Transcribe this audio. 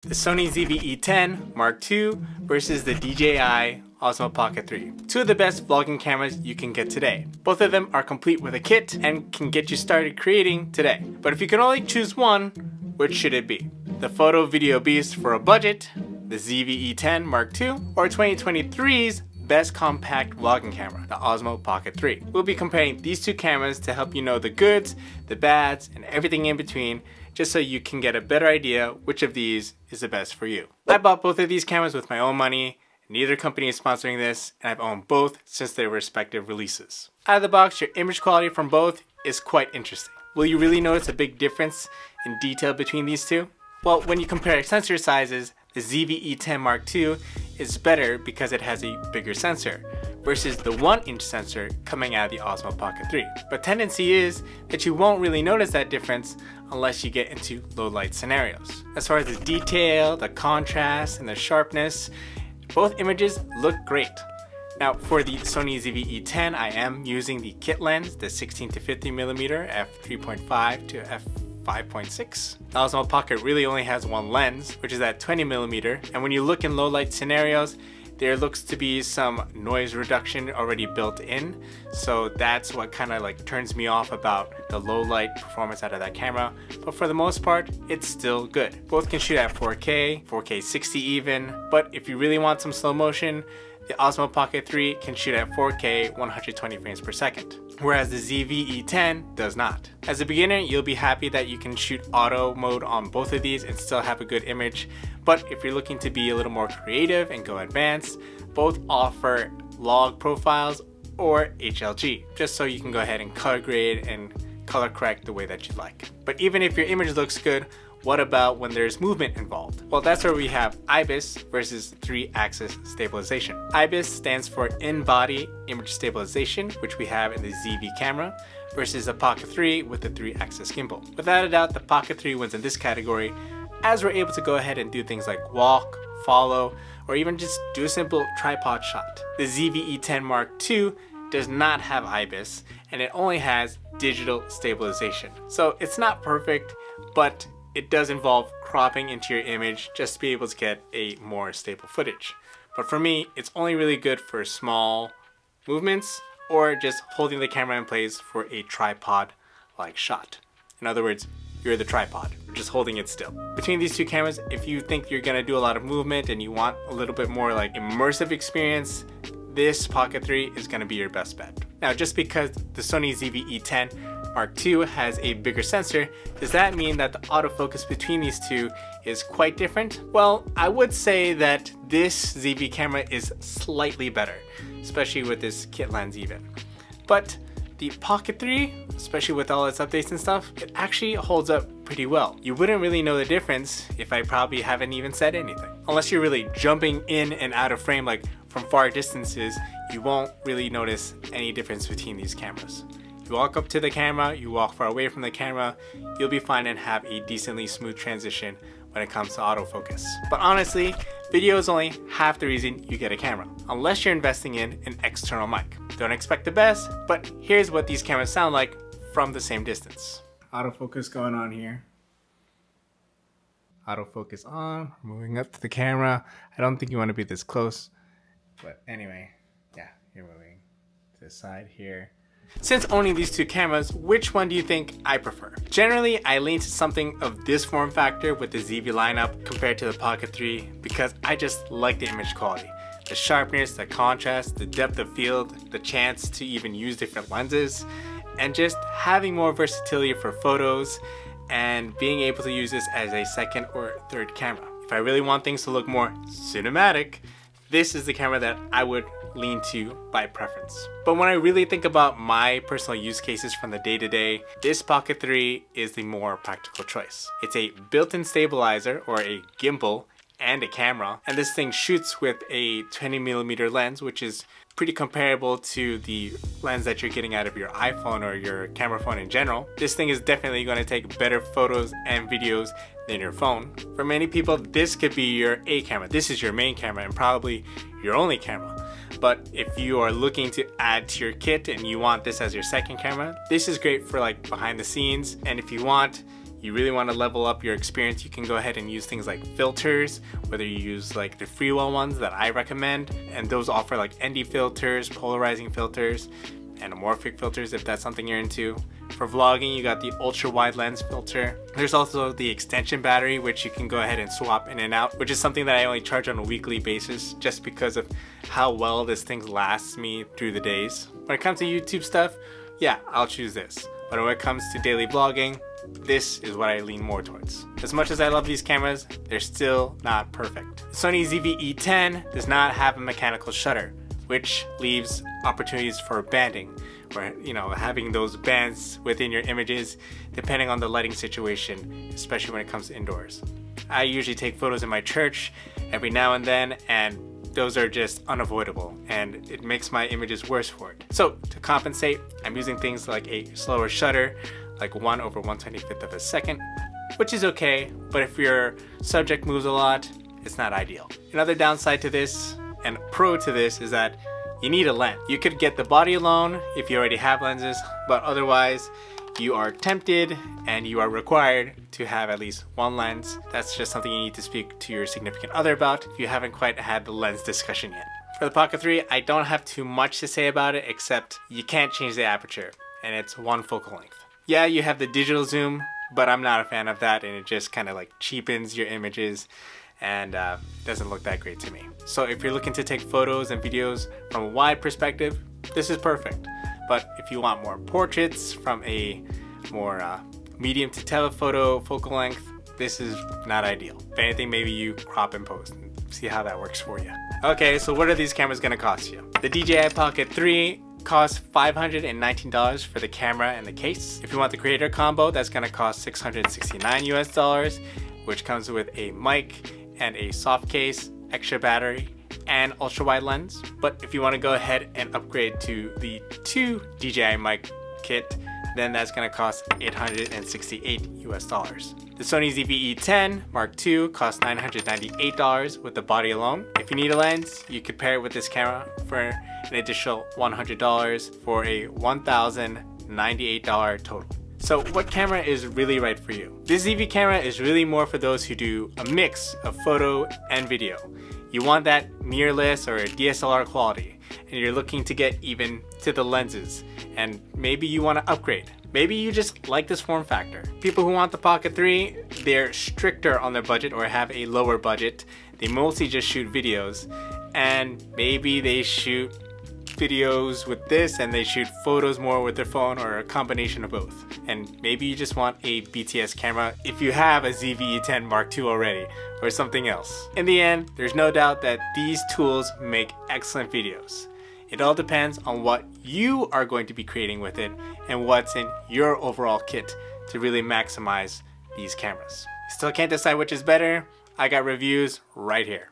The Sony ZV-E10 Mark II versus the DJI Osmo Pocket 3. Two of the best vlogging cameras you can get today. Both of them are complete with a kit and can get you started creating today. But if you can only choose one, which should it be? The photo video beast for a budget, the ZV-E10 Mark II, or 2023's best compact vlogging camera, the Osmo Pocket 3. We'll be comparing these two cameras to help you know the goods, the bads, and everything in between, just so you can get a better idea which of these is the best for you. I bought both of these cameras with my own money. Neither company is sponsoring this, and I've owned both since their respective releases. Out of the box, your image quality from both is quite interesting. Will you really notice a big difference in detail between these two? Well, when you compare sensor sizes, the ZV-E10 Mark II is better because it has a bigger sensor versus the 1-inch sensor coming out of the Osmo Pocket 3. But tendency is that you won't really notice that difference unless you get into low light scenarios. As far as the detail, the contrast, and the sharpness, both images look great. Now for the Sony ZV-E10, I am using the kit lens, the 16 to 50mm f3.5 to f5.6. The Osmo Pocket really only has one lens, which is at 20mm, and when you look in low light scenarios, there looks to be some noise reduction already built in, so that's what kind of like turns me off about the low light performance out of that camera. But for the most part, it's still good. Both can shoot at 4K, 4K 60 even, but if you really want some slow motion, the Osmo Pocket 3 can shoot at 4K 120 frames per second, whereas the ZV-E10 does not. As a beginner, you'll be happy that you can shoot auto mode on both of these and still have a good image, but if you're looking to be a little more creative and go advanced, both offer log profiles or HLG, just so you can go ahead and color grade and color correct the way that you like. But even if your image looks good, what about when there's movement involved? Well, that's where we have IBIS versus 3-axis stabilization. IBIS stands for in-body image stabilization, which we have in the ZV camera, versus the Pocket 3 with the 3-axis gimbal. Without a doubt, the Pocket 3 wins in this category, as we're able to go ahead and do things like walk, follow, or even just do a simple tripod shot. The ZV-E10 Mark II does not have IBIS, and it only has digital stabilization. So it's not perfect, but it does involve cropping into your image just to be able to get a more stable footage. But for me, it's only really good for small movements or just holding the camera in place for a tripod-like shot. In other words, you're the tripod, just holding it still. Between these two cameras, if you think you're gonna do a lot of movement and you want a little bit more like immersive experience, this Pocket 3 is gonna be your best bet. Now, just because the Sony ZV-E10 Mark II has a bigger sensor, does that mean that the autofocus between these two is quite different? Well, I would say that this ZV camera is slightly better, especially with this kit lens even. But the Pocket 3, especially with all its updates and stuff, it actually holds up pretty well. You wouldn't really know the difference if I probably haven't even said anything. Unless you're really jumping in and out of frame like from far distances, you won't really notice any difference between these cameras. You walk up to the camera, you walk far away from the camera, you'll be fine and have a decently smooth transition when it comes to autofocus. But honestly, video is only half the reason you get a camera, unless you're investing in an external mic. Don't expect the best, but here's what these cameras sound like from the same distance. Autofocus going on here. Autofocus on, moving up to the camera. I don't think you want to be this close, but anyway, yeah, you're moving to the side here. Since owning these two cameras, which one do you think I prefer? Generally, I lean to something of this form factor with the ZV lineup compared to the Pocket 3 because I just like the image quality. The sharpness, the contrast, the depth of field, the chance to even use different lenses, and just having more versatility for photos and being able to use this as a second or third camera. If I really want things to look more cinematic, this is the camera that I would lean to by preference. But when I really think about my personal use cases from the day-to-day, this Pocket 3 is the more practical choice. It's a built-in stabilizer or a gimbal and a camera, and this thing shoots with a 20mm lens, which is pretty comparable to the lens that you're getting out of your iPhone or your camera phone in general. This thing is definitely going to take better photos and videos than your phone. For many people, this could be your A camera. This is your main camera and probably your only camera. But if you are looking to add to your kit and you want this as your second camera, this is great for like behind the scenes. And if you want, you really want to level up your experience, you can go ahead and use things like filters, whether you use like the freewheel ones that I recommend, and those offer like ND filters, polarizing filters, anamorphic filters if that's something you're into. For vlogging, you got the ultra wide lens filter. There's also the extension battery, which you can go ahead and swap in and out, which is something that I only charge on a weekly basis just because of how well this thing lasts me through the days. When it comes to YouTube stuff, yeah, I'll choose this. But when it comes to daily vlogging, this is what I lean more towards. As much as I love these cameras, they're still not perfect. The Sony ZV-E10 does not have a mechanical shutter, which leaves opportunities for banding, or having those bands within your images depending on the lighting situation, especially when it comes to indoors. I usually take photos in my church every now and then, and those are just unavoidable, and it makes my images worse for it. So to compensate, I'm using things like a slower shutter, like 1/125th of a second, which is okay, but if your subject moves a lot, it's not ideal. Another downside to this, and pro to this, is that you need a lens. You could get the body alone if you already have lenses, but otherwise you are tempted and you are required to have at least one lens. That's just something you need to speak to your significant other about if you haven't quite had the lens discussion yet. For the Pocket 3, I don't have too much to say about it, except you can't change the aperture and it's one focal length. Yeah, you have the digital zoom, but I'm not a fan of that, and it just kind of like cheapens your images and doesn't look that great to me. So if you're looking to take photos and videos from a wide perspective, this is perfect. But if you want more portraits from a more medium to telephoto focal length, this is not ideal. If anything, maybe you crop and post and see how that works for you. Okay, so what are these cameras gonna cost you? The DJI Pocket 3 costs $519 for the camera and the case. If you want the creator combo, that's gonna cost $669 US, which comes with a mic and a soft case, extra battery, and ultra wide lens. But if you want to go ahead and upgrade to the 2 DJI mic kit, then that's going to cost $868 US. The Sony ZV-E10 Mark II costs $998 with the body alone. If you need a lens, you could pair it with this camera for an additional $100 for a $1,098 total. So what camera is really right for you? This ZV camera is really more for those who do a mix of photo and video. You want that mirrorless or a DSLR quality, and you're looking to get even to the lenses, and maybe you want to upgrade. Maybe you just like this form factor. People who want the Pocket 3, they're stricter on their budget or have a lower budget. They mostly just shoot videos, and maybe they shoot videos with this and they shoot photos more with their phone, or a combination of both. And maybe you just want a BTS camera if you have a ZV-E10 Mark II already, or something else. In the end, there's no doubt that these tools make excellent videos. It all depends on what you are going to be creating with it and what's in your overall kit to really maximize these cameras. Still can't decide which is better? I got reviews right here.